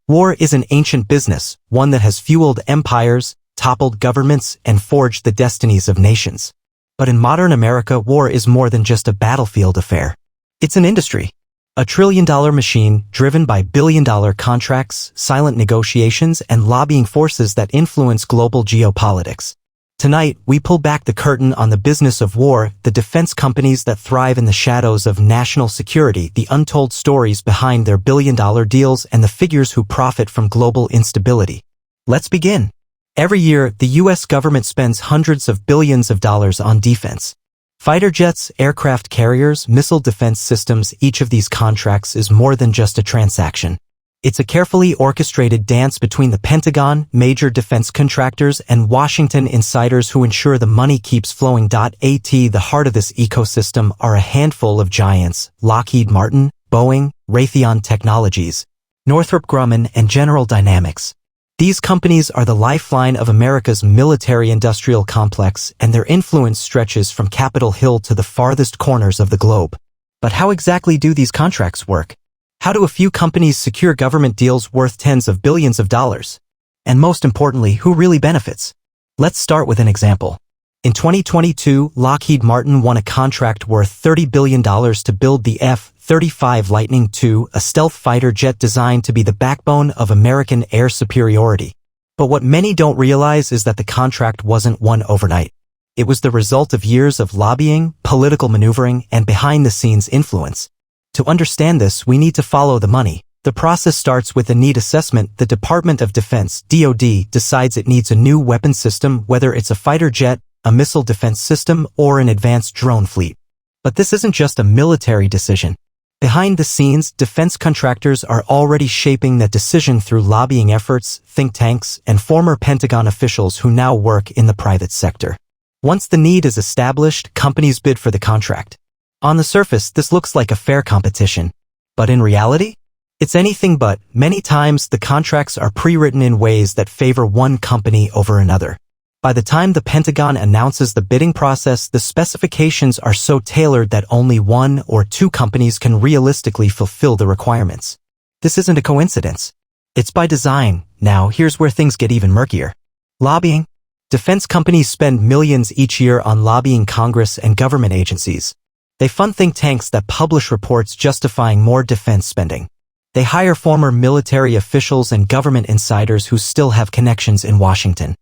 War is an ancient business, one that has fueled empires, toppled governments, and forged the destinies of nations. But in modern America, war is more than just a battlefield affair. It's an industry. A trillion-dollar machine driven by billion-dollar contracts, silent negotiations, and lobbying forces that influence global geopolitics. Tonight, we pull back the curtain on the business of war, the defense companies that thrive in the shadows of national security, the untold stories behind their billion-dollar deals, and the figures who profit from global instability. Let's begin. Every year, the U.S. government spends hundreds of billions of dollars on defense. Fighter jets, aircraft carriers, missile defense systems, each of these contracts is more than just a transaction. It's a carefully orchestrated dance between the Pentagon, major defense contractors, and Washington insiders who ensure the money keeps flowing. At the heart of this ecosystem are a handful of giants: Lockheed Martin, Boeing, Raytheon Technologies, Northrop Grumman, and General Dynamics. These companies are the lifeline of America's military-industrial complex, and their influence stretches from Capitol Hill to the farthest corners of the globe. But how exactly do these contracts work? How do a few companies secure government deals worth tens of billions of dollars? And most importantly, who really benefits? Let's start with an example. In 2022, Lockheed Martin won a contract worth $30 billion to build the F-35 Lightning II, a stealth fighter jet designed to be the backbone of American air superiority. But what many don't realize is that the contract wasn't won overnight. It was the result of years of lobbying, political maneuvering, and behind-the-scenes influence. To understand this, we need to follow the money. The process starts with a need assessment. The Department of Defense, DoD, decides it needs a new weapon system, whether it's a fighter jet, a missile defense system, or an advanced drone fleet. But this isn't just a military decision. Behind the scenes, defense contractors are already shaping that decision through lobbying efforts, think tanks, and former Pentagon officials who now work in the private sector. Once the need is established, companies bid for the contract. On the surface, this looks like a fair competition. But in reality, it's anything but. Many times, the contracts are pre-written in ways that favor one company over another. By the time the Pentagon announces the bidding process, the specifications are so tailored that only one or two companies can realistically fulfill the requirements. This isn't a coincidence. It's by design. Now, here's where things get even murkier. Lobbying. Defense companies spend millions each year on lobbying Congress and government agencies. They fund think tanks that publish reports justifying more defense spending. They hire former military officials and government insiders who still have connections in Washington.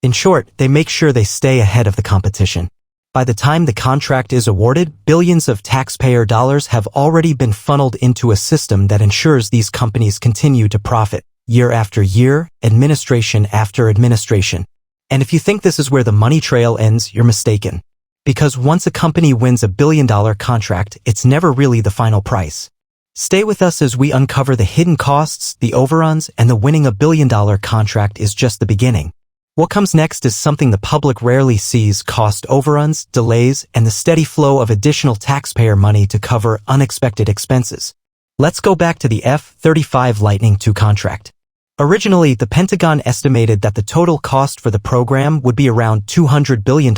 In short, they make sure they stay ahead of the competition. By the time the contract is awarded, billions of taxpayer dollars have already been funneled into a system that ensures these companies continue to profit, year after year, administration after administration. And if you think this is where the money trail ends, you're mistaken. Because once a company wins a billion-dollar contract, it's never really the final price. Stay with us as we uncover the hidden costs, the overruns, and the winning a billion-dollar contract is just the beginning. What comes next is something the public rarely sees: cost overruns, delays, and the steady flow of additional taxpayer money to cover unexpected expenses. Let's go back to the F-35 Lightning II contract. Originally, the Pentagon estimated that the total cost for the program would be around $200 billion.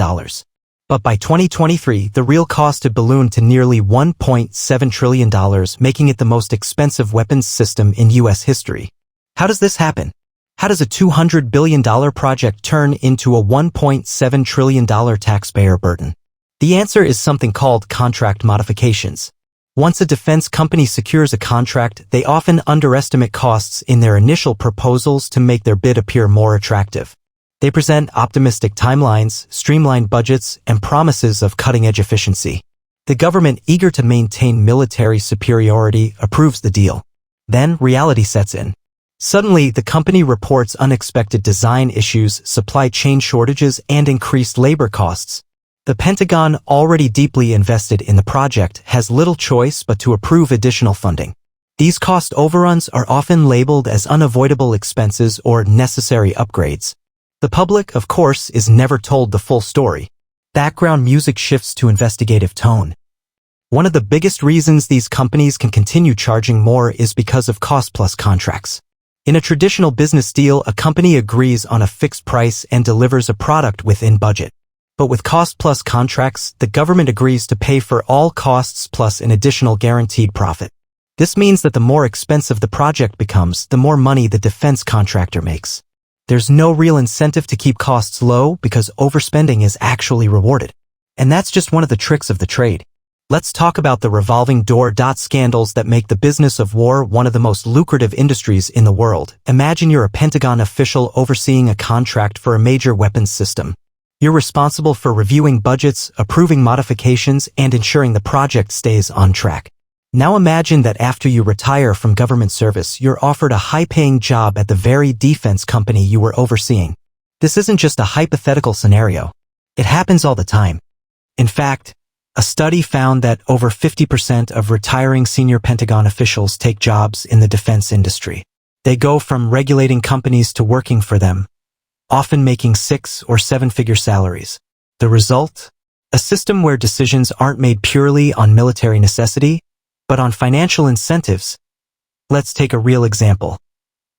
But by 2023, the real cost had ballooned to nearly $1.7 trillion, making it the most expensive weapons system in U.S. history. How does this happen? How does a $200 billion project turn into a $1.7 trillion taxpayer burden? The answer is something called contract modifications. Once a defense company secures a contract, they often underestimate costs in their initial proposals to make their bid appear more attractive. They present optimistic timelines, streamlined budgets, and promises of cutting-edge efficiency. The government, eager to maintain military superiority, approves the deal. Then, reality sets in. Suddenly, the company reports unexpected design issues, supply chain shortages, and increased labor costs. The Pentagon, already deeply invested in the project, has little choice but to approve additional funding. These cost overruns are often labeled as unavoidable expenses or necessary upgrades. The public, of course, is never told the full story. Background music shifts to investigative tone. One of the biggest reasons these companies can continue charging more is because of cost-plus contracts. In a traditional business deal, a company agrees on a fixed price and delivers a product within budget. But with cost-plus contracts, the government agrees to pay for all costs plus an additional guaranteed profit. This means that the more expensive the project becomes, the more money the defense contractor makes. There's no real incentive to keep costs low because overspending is actually rewarded. And that's just one of the tricks of the trade. Let's talk about the revolving door scandals that make the business of war one of the most lucrative industries in the world. Imagine you're a Pentagon official overseeing a contract for a major weapons system. You're responsible for reviewing budgets, approving modifications, and ensuring the project stays on track. Now imagine that after you retire from government service, you're offered a high-paying job at the very defense company you were overseeing. This isn't just a hypothetical scenario. It happens all the time. In fact, a study found that over 50% of retiring senior Pentagon officials take jobs in the defense industry. They go from regulating companies to working for them, often making 6- or 7-figure salaries. The result? A system where decisions aren't made purely on military necessity, but on financial incentives. Let's take a real example.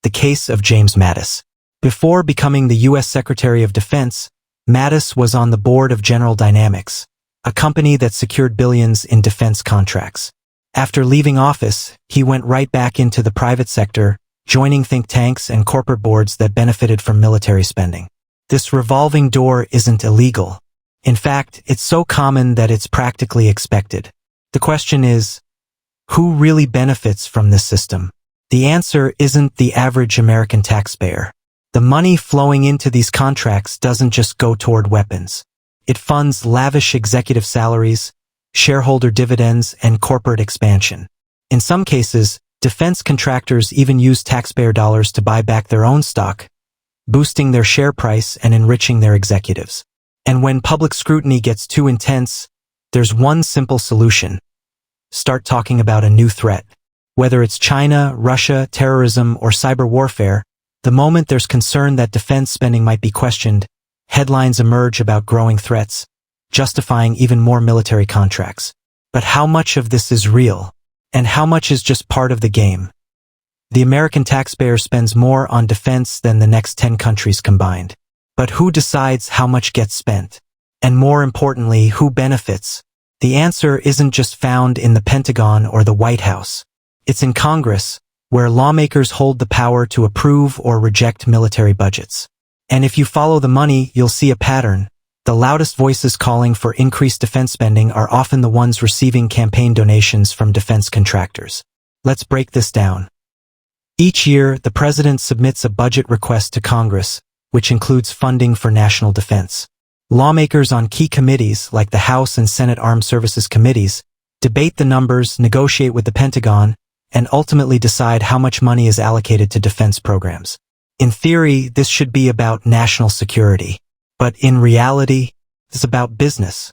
The case of James Mattis. Before becoming the U.S. Secretary of Defense, Mattis was on the board of General Dynamics, a company that secured billions in defense contracts. After leaving office, he went right back into the private sector, joining think tanks and corporate boards that benefited from military spending. This revolving door isn't illegal. In fact, it's so common that it's practically expected. The question is, who really benefits from this system? The answer isn't the average American taxpayer. The money flowing into these contracts doesn't just go toward weapons. It funds lavish executive salaries, shareholder dividends, and corporate expansion. In some cases, defense contractors even use taxpayer dollars to buy back their own stock, boosting their share price and enriching their executives. And when public scrutiny gets too intense, there's one simple solution. Start talking about a new threat. Whether it's China, Russia, terrorism, or cyber warfare, the moment there's concern that defense spending might be questioned, headlines emerge about growing threats, justifying even more military contracts. But how much of this is real? And how much is just part of the game? The American taxpayer spends more on defense than the next 10 countries combined. But who decides how much gets spent? And more importantly, who benefits? The answer isn't just found in the Pentagon or the White House. It's in Congress, where lawmakers hold the power to approve or reject military budgets. And if you follow the money, you'll see a pattern. The loudest voices calling for increased defense spending are often the ones receiving campaign donations from defense contractors. Let's break this down. Each year, the president submits a budget request to Congress, which includes funding for national defense. Lawmakers on key committees, like the House and Senate Armed Services Committees, debate the numbers, negotiate with the Pentagon, and ultimately decide how much money is allocated to defense programs. In theory, this should be about national security. But in reality, it's about business.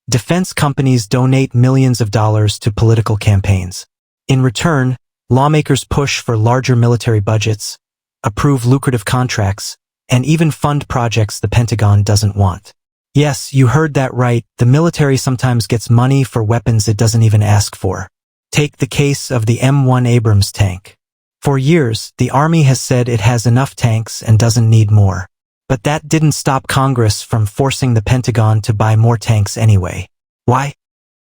Defense companies donate millions of dollars to political campaigns. In return, lawmakers push for larger military budgets, approve lucrative contracts, and even fund projects the Pentagon doesn't want. Yes, you heard that right. The military sometimes gets money for weapons it doesn't even ask for. Take the case of the M1 Abrams tank. For years, the Army has said it has enough tanks and doesn't need more. But that didn't stop Congress from forcing the Pentagon to buy more tanks anyway. Why?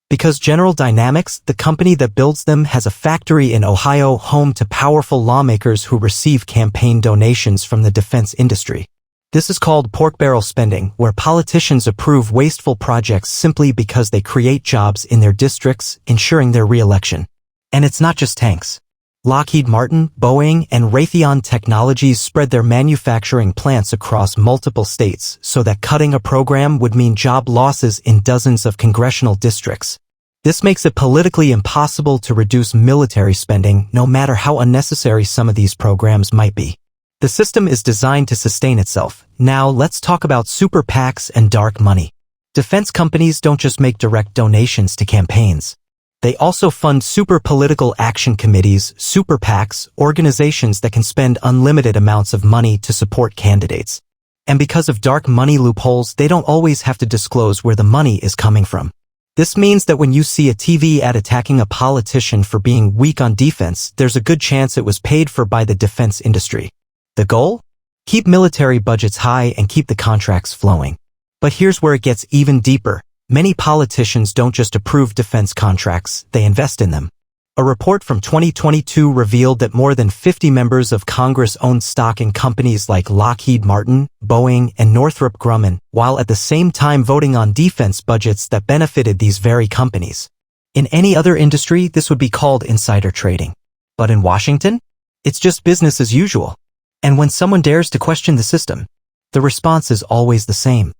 Because General Dynamics, the company that builds them, has a factory in Ohio home to powerful lawmakers who receive campaign donations from the defense industry. This is called pork barrel spending, where politicians approve wasteful projects simply because they create jobs in their districts, ensuring their re-election. And it's not just tanks. Lockheed Martin, Boeing, and Raytheon Technologies spread their manufacturing plants across multiple states so that cutting a program would mean job losses in dozens of congressional districts. This makes it politically impossible to reduce military spending, no matter how unnecessary some of these programs might be. The system is designed to sustain itself. Now let's talk about super PACs and dark money. Defense companies don't just make direct donations to campaigns. They also fund super political action committees, super PACs, organizations that can spend unlimited amounts of money to support candidates. And because of dark money loopholes, they don't always have to disclose where the money is coming from. This means that when you see a TV ad attacking a politician for being weak on defense, there's a good chance it was paid for by the defense industry. The goal? Keep military budgets high and keep the contracts flowing. But here's where it gets even deeper. Many politicians don't just approve defense contracts, they invest in them. A report from 2022 revealed that more than 50 members of Congress owned stock in companies like Lockheed Martin, Boeing, and Northrop Grumman, while at the same time voting on defense budgets that benefited these very companies. In any other industry, this would be called insider trading. But in Washington, it's just business as usual. And when someone dares to question the system, the response is always the same.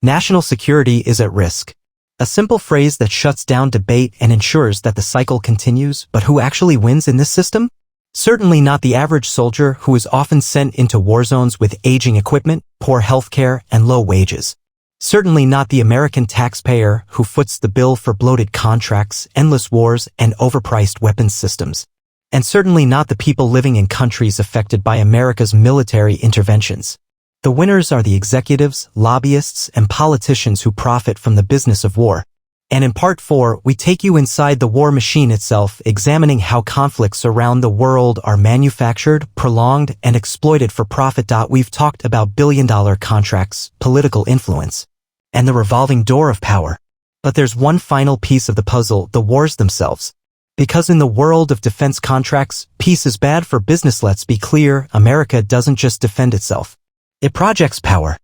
National security is at risk. A simple phrase that shuts down debate and ensures that the cycle continues, but who actually wins in this system? Certainly not the average soldier who is often sent into war zones with aging equipment, poor healthcare, and low wages. Certainly not the American taxpayer who foots the bill for bloated contracts, endless wars, and overpriced weapons systems. And certainly not the people living in countries affected by America's military interventions. The winners are the executives, lobbyists, and politicians who profit from the business of war. And in Part 4, we take you inside the war machine itself, examining how conflicts around the world are manufactured, prolonged, and exploited for profit. We've talked about billion-dollar contracts, political influence, and the revolving door of power. But there's one final piece of the puzzle: the wars themselves. Because in the world of defense contracts, peace is bad for business. Let's be clear, America doesn't just defend itself. It projects power.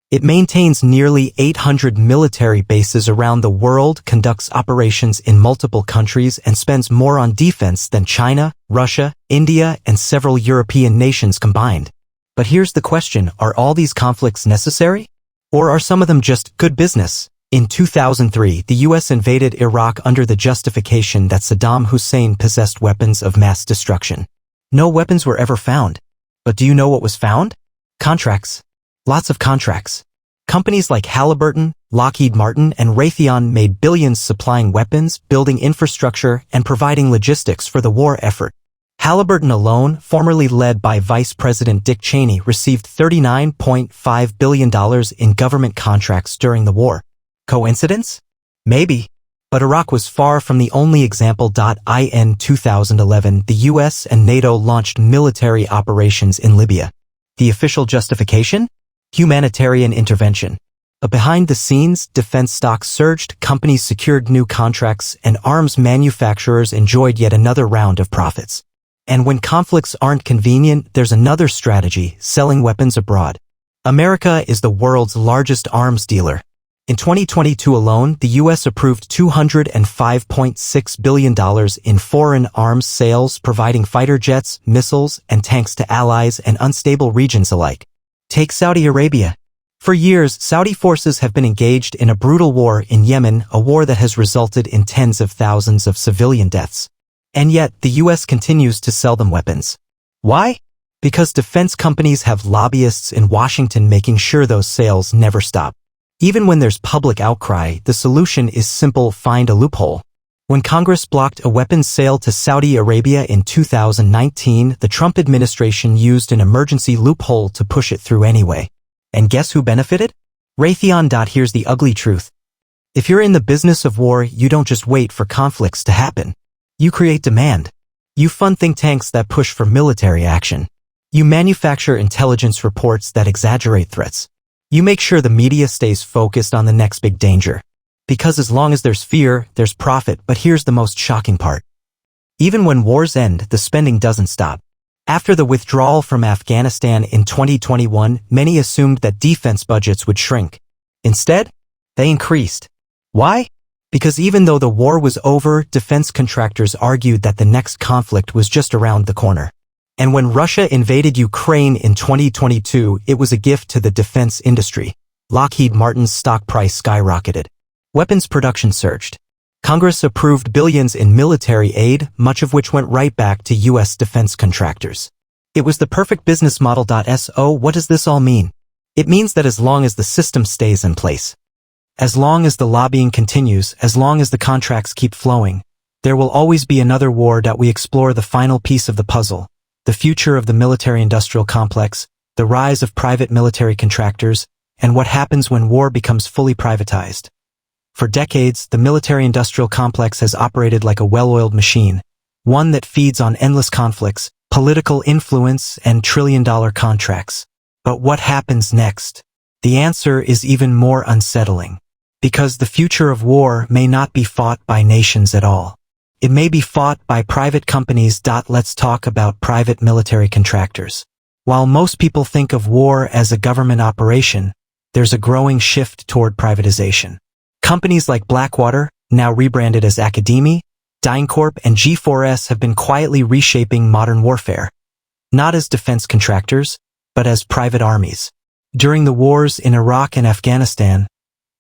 It maintains nearly 800 military bases around the world, conducts operations in multiple countries, and spends more on defense than China, Russia, India, and several European nations combined. But here's the question: are all these conflicts necessary? Or are some of them just good business? In 2003, the U.S. invaded Iraq under the justification that Saddam Hussein possessed weapons of mass destruction. No weapons were ever found. But do you know what was found? Contracts. Lots of contracts. Companies like Halliburton, Lockheed Martin, and Raytheon made billions supplying weapons, building infrastructure, and providing logistics for the war effort. Halliburton alone, formerly led by Vice President Dick Cheney, received $39.5 billion in government contracts during the war. Coincidence? Maybe. But Iraq was far from the only example. In 2011, the US and NATO launched military operations in Libya. The official justification? Humanitarian intervention. But behind the scenes, defense stocks surged, companies secured new contracts, and arms manufacturers enjoyed yet another round of profits. And when conflicts aren't convenient, there's another strategy: selling weapons abroad. America is the world's largest arms dealer. In 2022 alone, the U.S. approved $205.6 billion in foreign arms sales, providing fighter jets, missiles, and tanks to allies and unstable regions alike. Take Saudi Arabia. For years, Saudi forces have been engaged in a brutal war in Yemen, a war that has resulted in tens of thousands of civilian deaths. And yet, the U.S. continues to sell them weapons. Why? Because defense companies have lobbyists in Washington making sure those sales never stop. Even when there's public outcry, the solution is simple: find a loophole. When Congress blocked a weapons sale to Saudi Arabia in 2019, the Trump administration used an emergency loophole to push it through anyway. And guess who benefited? Raytheon. Here's the ugly truth. If you're in the business of war, you don't just wait for conflicts to happen. You create demand. You fund think tanks that push for military action. You manufacture intelligence reports that exaggerate threats. You make sure the media stays focused on the next big danger. Because as long as there's fear, there's profit. But here's the most shocking part. Even when wars end, the spending doesn't stop. After the withdrawal from Afghanistan in 2021, many assumed that defense budgets would shrink. Instead, they increased. Why? Because even though the war was over, defense contractors argued that the next conflict was just around the corner. And when Russia invaded Ukraine in 2022, it was a gift to the defense industry. Lockheed Martin's stock price skyrocketed. Weapons production surged. Congress approved billions in military aid, much of which went right back to U.S. defense contractors. It was the perfect business model. So what does this all mean? It means that as long as the system stays in place, as long as the lobbying continues, as long as the contracts keep flowing, there will always be another war. We explore the final piece of the puzzle: the future of the military-industrial complex, the rise of private military contractors, and what happens when war becomes fully privatized. For decades, the military-industrial complex has operated like a well-oiled machine, one that feeds on endless conflicts, political influence, and trillion-dollar contracts. But what happens next? The answer is even more unsettling. Because the future of war may not be fought by nations at all. It may be fought by private companies. Let's talk about private military contractors. While most people think of war as a government operation, there's a growing shift toward privatization. Companies like Blackwater, now rebranded as Academy, DynCorp, and G4S have been quietly reshaping modern warfare, not as defense contractors, but as private armies. During the wars in Iraq and Afghanistan,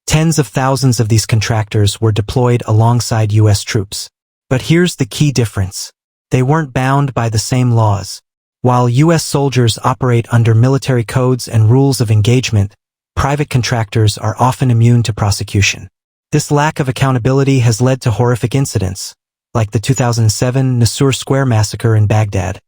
tens of thousands of these contractors were deployed alongside U.S. troops. But here's the key difference. They weren't bound by the same laws. While U.S. soldiers operate under military codes and rules of engagement, private contractors are often immune to prosecution. This lack of accountability has led to horrific incidents, like the 2007 Nasur Square massacre in Baghdad,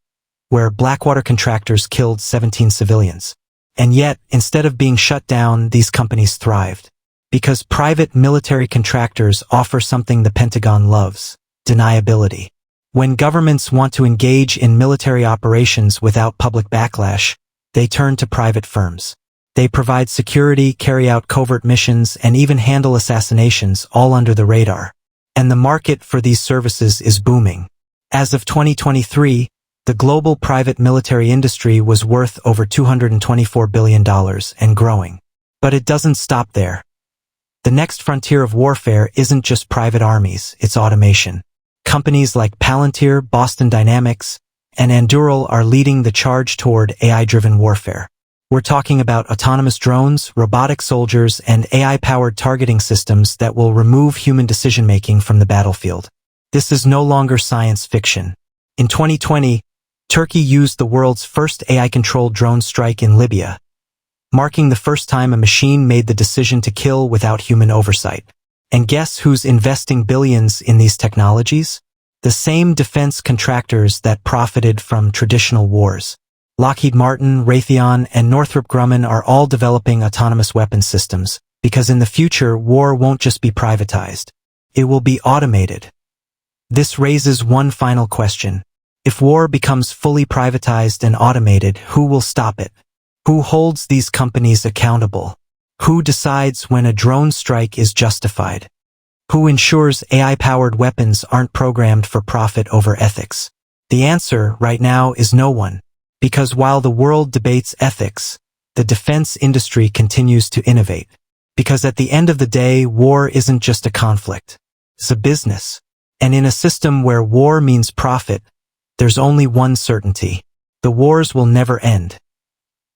where Blackwater contractors killed 17 civilians. And yet, instead of being shut down, these companies thrived. Because private military contractors offer something the Pentagon loves: deniability. When governments want to engage in military operations without public backlash, they turn to private firms. They provide security, carry out covert missions, and even handle assassinations, all under the radar. And the market for these services is booming. As of 2023, the global private military industry was worth over $224 billion and growing. But it doesn't stop there. The next frontier of warfare isn't just private armies, it's automation. Companies like Palantir, Boston Dynamics, and Anduril are leading the charge toward AI-driven warfare. We're talking about autonomous drones, robotic soldiers, and AI-powered targeting systems that will remove human decision-making from the battlefield. This is no longer science fiction. In 2020, Turkey used the world's first AI-controlled drone strike in Libya, marking the first time a machine made the decision to kill without human oversight. And guess who's investing billions in these technologies? The same defense contractors that profited from traditional wars. Lockheed Martin, Raytheon, and Northrop Grumman are all developing autonomous weapons systems, because in the future, war won't just be privatized. It will be automated. This raises one final question. If war becomes fully privatized and automated, who will stop it? Who holds these companies accountable? Who decides when a drone strike is justified? Who ensures AI-powered weapons aren't programmed for profit over ethics? The answer right now is no one. Because while the world debates ethics, the defense industry continues to innovate. Because at the end of the day, war isn't just a conflict. It's a business. And in a system where war means profit, there's only one certainty. The wars will never end.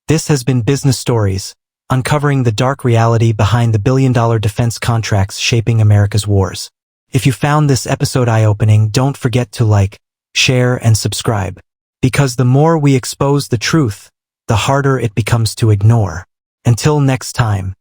This has been Business Stories, uncovering the dark reality behind the billion-dollar defense contracts shaping America's wars. If you found this episode eye-opening, don't forget to like, share, and subscribe. Because the more we expose the truth, the harder it becomes to ignore. Until next time.